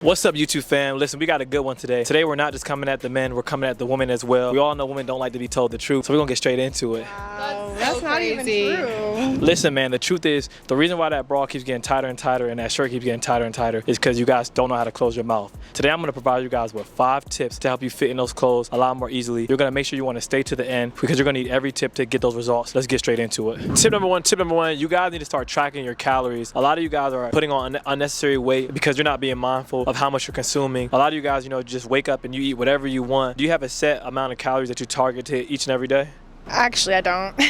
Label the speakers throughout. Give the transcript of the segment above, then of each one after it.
Speaker 1: What's up, YouTube fam? Listen, we got a good one today. Today we're not just coming at the men, we're coming at the women as well. We all know women don't like to be told the truth, so we're gonna get straight into it.
Speaker 2: Wow, that's not even true.
Speaker 1: Listen, man, the truth is, the reason why that bra keeps getting tighter and tighter and that shirt keeps getting tighter and tighter is because you guys don't know how to close your mouth. Today I'm gonna provide you guys with 5 tips to help you fit in those clothes a lot more easily. You're gonna make sure you wanna stay to the end because you're gonna need every tip to get those results. Let's get straight into it. Tip number one, you guys need to start tracking your calories. A lot of you guys are putting on unnecessary weight because you're not being mindful of how much you're consuming. A lot of you guys, just wake up and you eat whatever you want. Do you have a set amount of calories that you target to hit each and every day?
Speaker 2: Actually, I don't.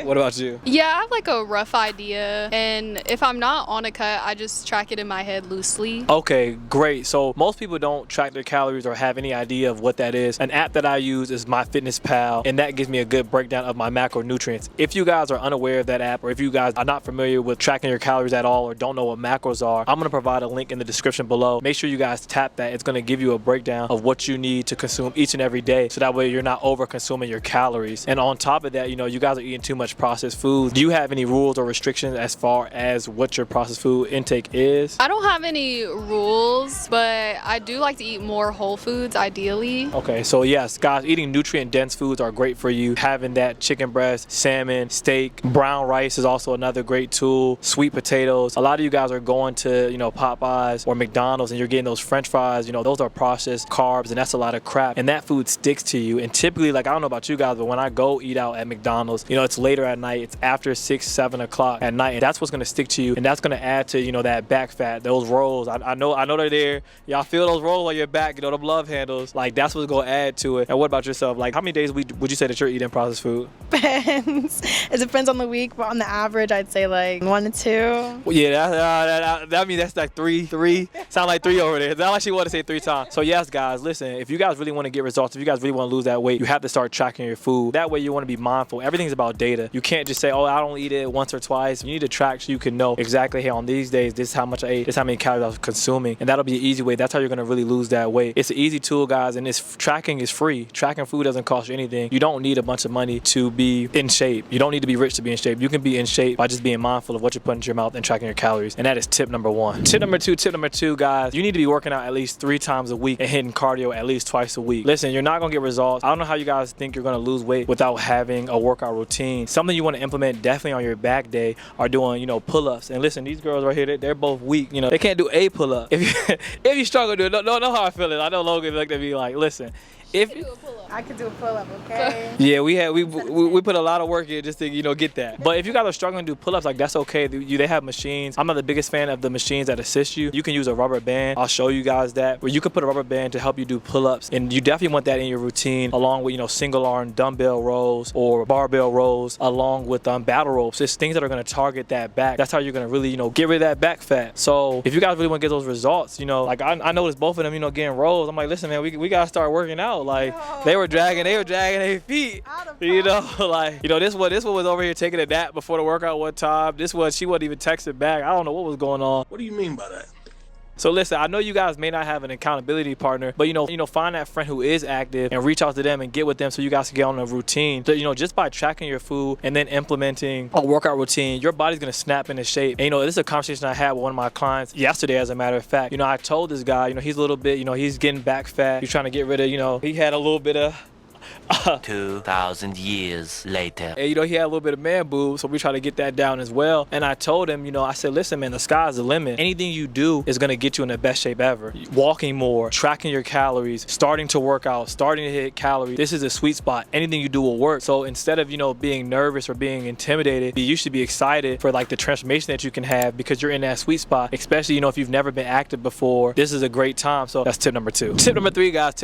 Speaker 1: What about you?
Speaker 3: Yeah, I have like a rough idea, and if I'm not on a cut, I just track it in my head loosely.
Speaker 1: Okay, great. So most people don't track their calories or have any idea of what that is. An app that I use is MyFitnessPal, and that gives me a good breakdown of my macronutrients. If you guys are unaware of that app, or if you guys are not familiar with tracking your calories at all or don't know what macros are, I'm gonna provide a link in the description below. Make sure you guys tap that. It's gonna give you a breakdown of what you need to consume each and every day, so that way you're not over consuming your calories. And on top of that, you guys are eating too much processed food. Do you have any rules or restrictions as far as what your processed food intake is?
Speaker 3: I don't have any rules, but I do like to eat more whole foods, ideally.
Speaker 1: Okay, so yes, guys, eating nutrient-dense foods are great for you. Having that chicken breast, salmon, steak, brown rice is also another great tool. Sweet potatoes. A lot of you guys are going to, Popeyes or McDonald's and you're getting those French fries. Those are processed carbs, and that's a lot of crap. And that food sticks to you. And typically, I don't know about you guys, but when I go eat out at McDonald's, it's later at night, it's after 6, 7 o'clock at night, and that's what's gonna stick to you, and that's gonna add to that back fat, those rolls. I know they're there. Y'all feel those rolls on your back, them love handles. That's what's gonna add to it. And what about yourself? How many days would you say that you're eating processed food?
Speaker 2: Depends. It depends on the week, but on the average, I'd say 1 to 2.
Speaker 1: Well, yeah, that means that's like three. Sound like 3 over there. I actually want to say 3 times. So yes, guys, listen. If you guys really want to get results, if you guys really want to lose that weight, you have to start tracking your food. That way, you want to be mindful. Everything's about data. You can't just say, oh, I don't eat it once or twice. You need to track so you can know exactly, hey, on these days, this is how much I ate, this is how many calories I was consuming, and that'll be an easy way. That's how you're gonna really lose that weight. It's an easy tool, guys, and tracking is free. Tracking food doesn't cost you anything. You don't need a bunch of money to be in shape. You don't need to be rich to be in shape. You can be in shape by just being mindful of what you're putting into your mouth and tracking your calories. And that is tip number 1. Tip number two, guys, you need to be working out at least 3 times a week and hitting cardio at least twice a week. Listen, you're not gonna get results. I don't know how you guys think you're gonna lose weight without having a workout routine. Something you want to implement definitely on your back day are doing, pull-ups. And listen, these girls right here, they're both weak. They can't do a pull-up. If you struggle to do it, know how I feel it. I know Logan looked at me like, listen,
Speaker 2: I could do a pull-up, okay?
Speaker 1: Yeah, we put a lot of work in just to get that. But if you guys are struggling to do pull-ups, that's okay. They have machines. I'm not the biggest fan of the machines that assist you. You can use a rubber band. I'll show you guys that, where you can put a rubber band to help you do pull-ups, and you definitely want that in your routine, along with single arm dumbbell rows or barbell rows, along with battle ropes. It's things that are going to target that back. That's how you're going to really get rid of that back fat. So if you guys really want to get those results, I noticed both of them getting rolls. I'm like, listen, man, we gotta start working out. They were dragging their feet. This one was over here taking a nap before the workout one time. This one, she wasn't even texting back. I don't know what was going on.
Speaker 4: What do you mean by that?
Speaker 1: So listen, I know you guys may not have an accountability partner, but find that friend who is active and reach out to them and get with them so you guys can get on a routine. So, just by tracking your food and then implementing a workout routine, your body's gonna snap into shape. And this is a conversation I had with one of my clients yesterday, as a matter of fact. I told this guy, he's a little bit, he's getting back fat. He's trying to get rid of, he had a little bit of
Speaker 5: 2,000 years later.
Speaker 1: And, he had a little bit of man boob, so we try to get that down as well. And I told him, I said, listen, man, the sky's the limit. Anything you do is going to get you in the best shape ever. Walking more, tracking your calories, starting to work out, starting to hit calories. This is a sweet spot. Anything you do will work. So instead of, being nervous or being intimidated, you should be excited for the transformation that you can have, because you're in that sweet spot, especially, if you've never been active before. This is a great time. So that's tip number 2. Tip number 3, guys,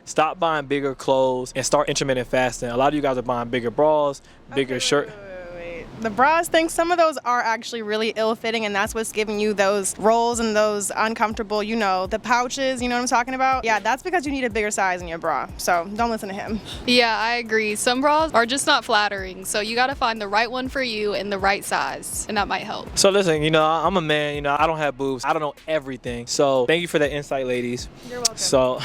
Speaker 1: stop buying bigger clothes and start intermittent fasting. A lot of you guys are buying bigger bras, bigger shirt.
Speaker 2: Wait. The bras thing, some of those are actually really ill-fitting, and that's what's giving you those rolls and those uncomfortable, the pouches, what I'm talking about? Yeah, that's because you need a bigger size in your bra, so don't listen to him.
Speaker 3: Yeah, I agree. Some bras are just not flattering, so you gotta find the right one for you in the right size, and that might help.
Speaker 1: So listen, I'm a man, I don't have boobs. I don't know everything. So thank you for that insight, ladies.
Speaker 2: You're welcome.
Speaker 1: So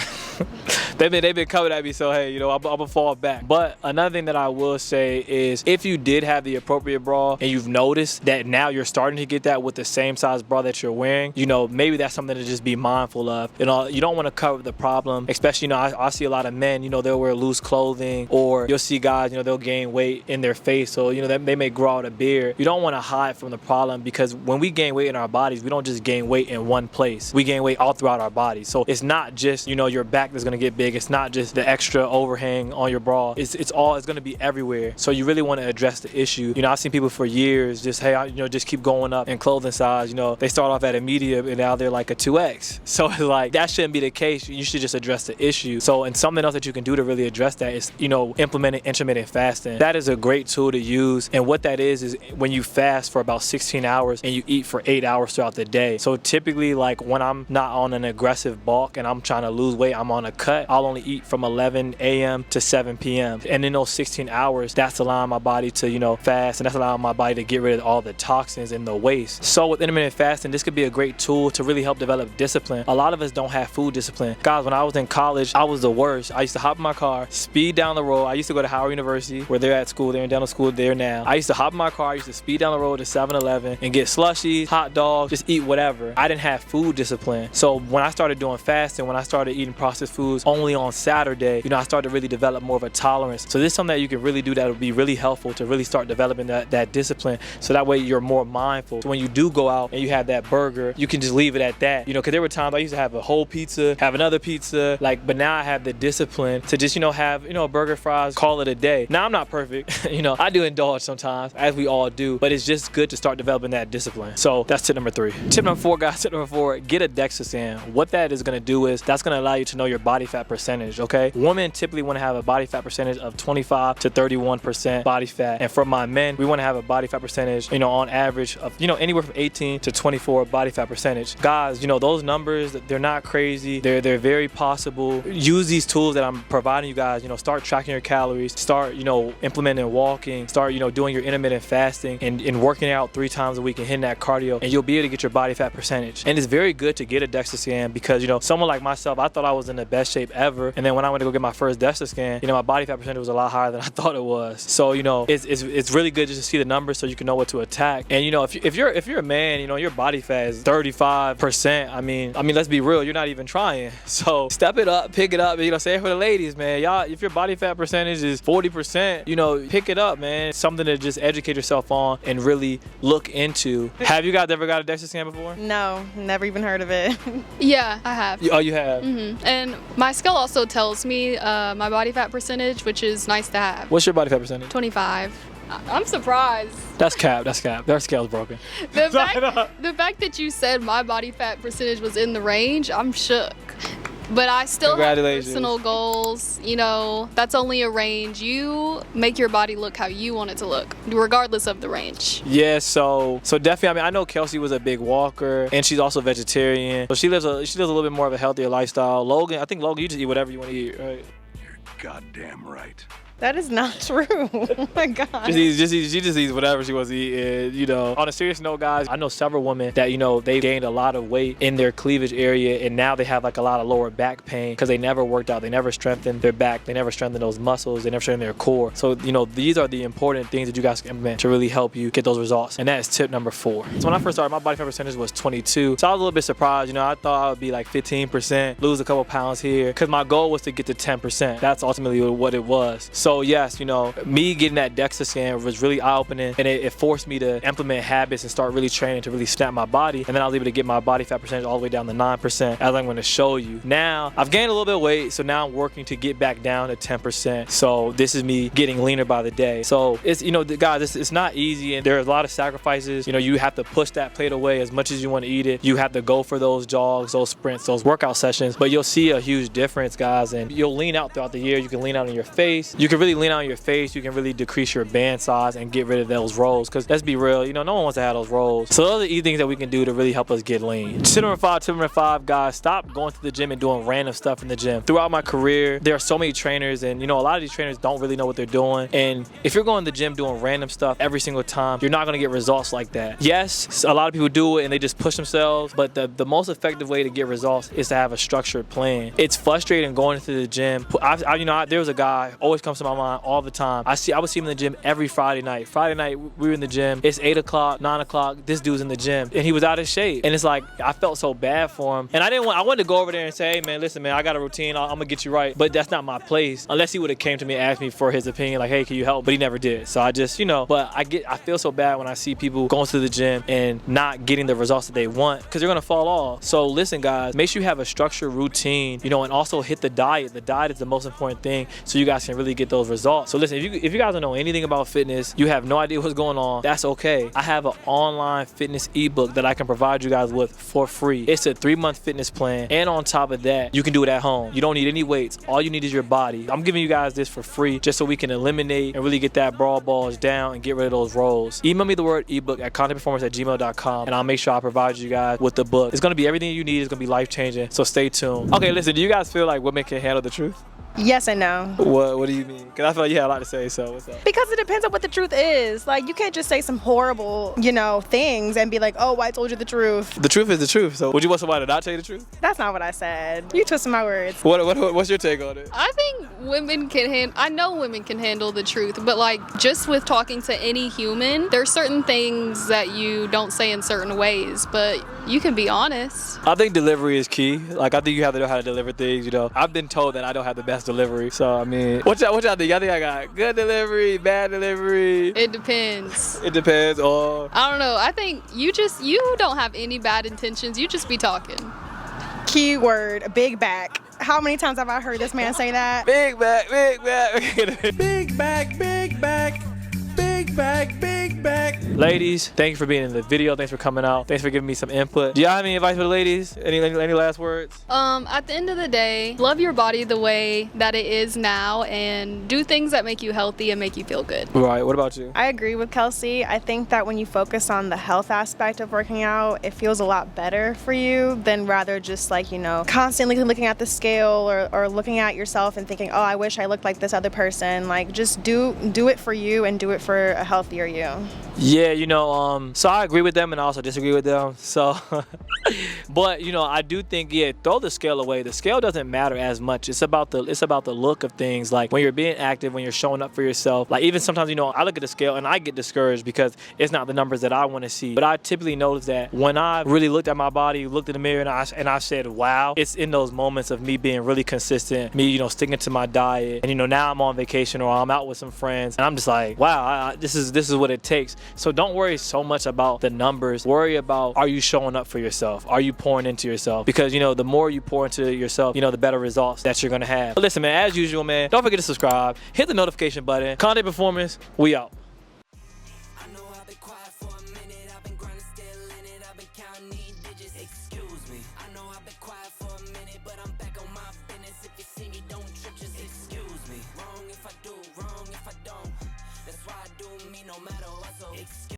Speaker 1: they've been coming at me, so hey, you know, I'm gonna fall back. But another thing that I will say is, if you did have the appropriate bra and you've noticed that now you're starting to get that with the same size bra that you're wearing, you know, maybe that's something to just be mindful of. You know, you don't want to cover the problem, especially, you know, I see a lot of men, you know, they'll wear loose clothing, or you'll see guys, you know, they'll gain weight in their face, so, you know, they may grow out a beard. You don't want to hide from the problem, because when we gain weight in our bodies, we don't just gain weight in one place. We gain weight all throughout our body. So it's not just, you know, your back that's gonna get big. It's not just the extra overhang on your bra. It's gonna be everywhere. So you really want to address the issue. You know, I've seen people for years just, hey, you know, just keep going up in clothing size. You know, they start off at a medium and now they're like a 2X. So it's like, that shouldn't be the case. You should just address the issue. So, and something else that you can do to really address that is, you know, implementing intermittent fasting. That is a great tool to use. And what that is when you fast for about 16 hours and you eat for 8 hours throughout the day. So typically, like when I'm not on an aggressive bulk and I'm trying to lose weight, I'm on a cut, I'll only eat from 11 a.m. to 7 p.m. And in those 16 hours, that's allowing my body to, you know, fast, and that's allowing my body to get rid of all the toxins and the waste. So with intermittent fasting, this could be a great tool to really help develop discipline. A lot of us don't have food discipline. Guys, when I was in college, I was the worst. I used to hop in my car, speed down the road. I used to go to Howard University, where they're at school. They're in dental school there now. I used to hop in my car, I used to speed down the road to 7-Eleven and get slushies, hot dogs, just eat whatever. I didn't have food discipline. So when I started doing fasting, when I started eating processed foods only on Saturday, you know, I started to really develop more of a tolerance. So this is something that you can really do that would be really helpful to really start developing that discipline. So that way you're more mindful. So when you do go out and you have that burger, you can just leave it at that. You know, because there were times I used to have a whole pizza, have another pizza, like, but now I have the discipline to just, you know, have, you know, burger, fries, call it a day. Now I'm not perfect. You know, I do indulge sometimes, as we all do, but it's just good to start developing that discipline. So that's tip number 3. Tip number 4, guys, tip number 4, get a DEXA scan. What that is going to do is that's going to allow you to know your body fat percentage, okay? Women typically want to have a body fat percentage of 25 to 31% body fat. And for my men, we want to have a body fat percentage, you know, on average of, you know, anywhere from 18 to 24 body fat percentage. Guys, you know, those numbers, they're not crazy. They're very possible. Use these tools that I'm providing you guys. You know, start tracking your calories, start, you know, implementing walking, start, you know, doing your intermittent fasting and working out 3 times a week and hitting that cardio, and you'll be able to get your body fat percentage. And it's very good to get a DEXA scan, because, you know, someone like myself, I thought I was in the best shape ever, and then when I went to go get my first DEXA scan, you know, my body fat percentage was a lot higher than I thought it was. So, you know, it's really good just to see the numbers so you can know what to attack. And, you know, if you're a man, you know, your body fat is 35%. I mean, let's be real, you're not even trying. So step it up, pick it up, and, you know, say it for the ladies, man. Y'all, if your body fat percentage is 40%, you know, pick it up, man. It's something to just educate yourself on and really look into. Have you guys ever got a DEXA scan before?
Speaker 2: No, never even heard of it.
Speaker 3: Yeah, I have.
Speaker 1: Oh, you have?
Speaker 3: Mm-hmm. And my scale also tells me my body fat percentage, which is nice to have.
Speaker 1: What's your body fat percentage?
Speaker 3: 25. I'm surprised.
Speaker 1: That's cap. That's cap. Their scale's broken.
Speaker 3: The fact that you said my body fat percentage was in the range, I'm shook. But I still have personal goals. You know, that's only a range. You make your body look how you want it to look, regardless of the range. Yeah, so definitely, I mean, I know Kelsey was a big walker, and she's also vegetarian. So she lives a little bit more of a healthier lifestyle. Logan, I think Logan, you just eat whatever you want to eat, right?
Speaker 4: You're goddamn right.
Speaker 2: That is not true. Oh my God.
Speaker 1: She just eats whatever she wants to eat. And, you know, on a serious note, guys, I know several women that, you know, they gained a lot of weight in their cleavage area, and now they have like a lot of lower back pain because they never worked out. They never strengthened their back. They never strengthened those muscles. They never strengthened their core. So, you know, these are the important things that you guys can implement to really help you get those results. And that is tip number 4. So when I first started, my body fat percentage was 22. So I was a little bit surprised. You know, I thought I would be like 15%, lose a couple pounds here, because my goal was to get to 10%. That's ultimately what it was. So yes, you know, me getting that DEXA scan was really eye-opening, and it forced me to implement habits and start really training to really snap my body. And then I was able to get my body fat percentage all the way down to 9%, as I'm going to show you. Now, I've gained a little bit of weight, so now I'm working to get back down to 10%. So this is me getting leaner by the day. So it's, you know, guys, it's not easy, and there are a lot of sacrifices. You know, you have to push that plate away as much as you want to eat it. You have to go for those jogs, those sprints, those workout sessions, but you'll see a huge difference, guys, and you'll lean out throughout the year. You can lean out in your face. You can really lean on your face. You can really decrease your band size and get rid of those rolls. Because let's be real, no one wants to have those rolls. So those are the things that we can do to really help us get lean. Tip number five, guys, stop going to the gym and doing random stuff in the gym. Throughout my career, there are so many trainers, and a lot of these trainers don't really know what they're doing. And if you're going to the gym doing random stuff every single time, you're not going to get results like that. Yes, a lot of people do it and they just push themselves, but the most effective way to get results is to have a structured plan. It's frustrating going to the gym. There was a guy always comes to my mind all the time. I would see him in the gym every Friday night. Friday night we were in the gym. It's 8 o'clock, 9 o'clock. This dude's in the gym and he was out of shape. And it's like I felt so bad for him. And I wanted to go over there and say, hey man, listen man, I got a routine. I'm gonna get you right. But that's not my place. Unless he would have came to me and asked me for his opinion, like, hey, can you help? But he never did. So I just, but I feel so bad when I see people going to the gym and not getting the results that they want because they're gonna fall off. So listen, guys, make sure you have a structured routine, and also hit the diet. The diet is the most important thing so you guys can really get those results. So listen, if you guys don't know anything about fitness, you have no idea what's going on, that's okay. I have an online fitness ebook that I can provide you guys with for free. It's a 3-month fitness plan, and on top of that, you can do it at home. You don't need any weights. All you need is your body. I'm giving you guys this for free just so we can eliminate and really get that broad balls down and get rid of those rolls. Email me the word ebook at contehperformance@gmail.com, and I'll make sure I provide you guys with the book. It's gonna be everything you need. It's gonna be life changing. So stay tuned. Okay, listen, do you guys feel like women can handle the truth?
Speaker 2: Yes and no.
Speaker 1: What do you mean? Because I feel like you had a lot to say, so what's up?
Speaker 2: Because it depends on what the truth is. Like, you can't just say some horrible, things and be like, oh, I told you the truth.
Speaker 1: The truth is the truth. So would you want somebody to not tell you the truth?
Speaker 2: That's not what I said. You twisted my words.
Speaker 1: What's your take on it?
Speaker 3: I think I know women can handle the truth, but like just with talking to any human, there's certain things that you don't say in certain ways, but you can be honest.
Speaker 1: I think delivery is key. Like, I think you have to know how to deliver things, I've been told that I don't have the best delivery. So, I mean, what y'all think? Y'all think I got good delivery, bad delivery?
Speaker 3: It depends.
Speaker 1: It depends on...
Speaker 3: I don't know. I think you don't have any bad intentions. You just be talking.
Speaker 2: Keyword, big back. How many times have I heard this man say that?
Speaker 1: Big back, big back.
Speaker 6: Big back, big back. Big back, big back.
Speaker 1: Ladies, thank you for being in the video. Thanks for coming out. Thanks for giving me some input. Do y'all have any advice for the ladies? Any last words?
Speaker 3: At the end of the day, love your body the way that it is now and do things that make you healthy and make you feel good.
Speaker 1: Right. What about you?
Speaker 2: I agree with Kelsey. I think that when you focus on the health aspect of working out, it feels a lot better for you than rather just constantly looking at the scale or looking at yourself and thinking, oh, I wish I looked like this other person. Like, just do it for you and do it for a healthier you.
Speaker 1: Yeah, so I agree with them and I also disagree with them. So, but I do think, throw the scale away. The scale doesn't matter as much. It's about the look of things. Like when you're being active, when you're showing up for yourself. Like even sometimes, I look at the scale and I get discouraged because it's not the numbers that I want to see. But I typically notice that when I really looked at my body, looked in the mirror, and I said, wow, it's in those moments of me being really consistent, me, sticking to my diet, and now I'm on vacation or I'm out with some friends, and I'm just like, wow, this is what it takes. So don't worry so much about the numbers. Worry about, are you showing up for yourself? Are you pouring into yourself? Because the more you pour into yourself, the better results that you're gonna have. But listen, man, as usual, man, don't forget to subscribe, hit the notification button. Content Performance, we out.